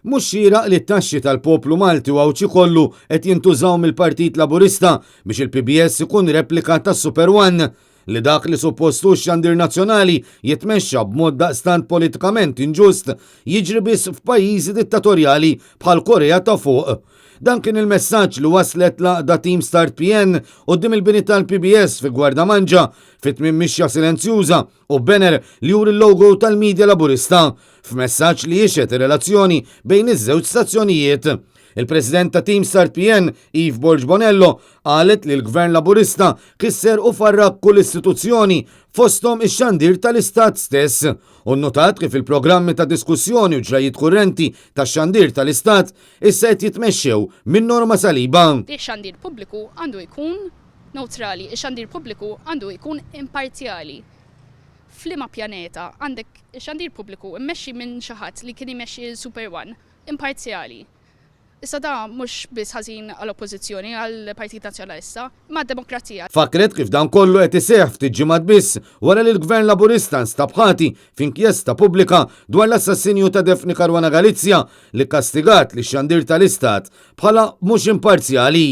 Mhux xieraq li t-taxxi tal-poplu Malti u għawċi kollu qed jintużaw mill-Partit Laburista biex il-PBS ikun replika tas-Super One li dak li suppostu x-xandir nazzjonali jitmexxa b'mod daqstant politikament inġust jiġri biss f'pajjiżi dittatorjali bħal Korea ta' fuq. Dan kien il-messaġġ li waslet laqda Team Start PN quddiem il-bini tal-PBS fi Gwardamanġa fit-tmiem mixja silenzjuża u banner li juri l-logo tal-Midja Laburista f'messaġġ li jixet ir-relazzjoni bejn iż-żewġ stazzjonijiet. Il-President ta' Team Start PN, Yves Borg Bonello, qalet li l-Gvern Laburista kisser u farrak kull istituzzjoni fosthom ix-xandir tal-Istat stess u nnotat kif il-programmi ta' diskussjoni u ġrajiet kurrenti tax-xandir tal-Istat issa qed jitmexxew minn Norma Saliba. Ix-xandir pubbliku għandu jkun neutrali, ix-xandir pubbliku għandu jkun imparzjali. Flima pjaneta għandek ix-xandir pubbliku immexxi minn xi ħadd li kien imexxi Super One, imparzjali. Issa da mhux biss ħażin għall-Oppożizzjoni għall-Partit Nazzjonalista, ma' demokrazija. Fakret kif dan kollu qed iseħħ ftit ġimgħat biss wara li l-Gvern Laburista nstabħati f'inkjesta pubblika dwar l-assassinju ta' Defni Karwana Galizja li kkastigat li x-xandir tal-Istat bħala mhux imparzjali.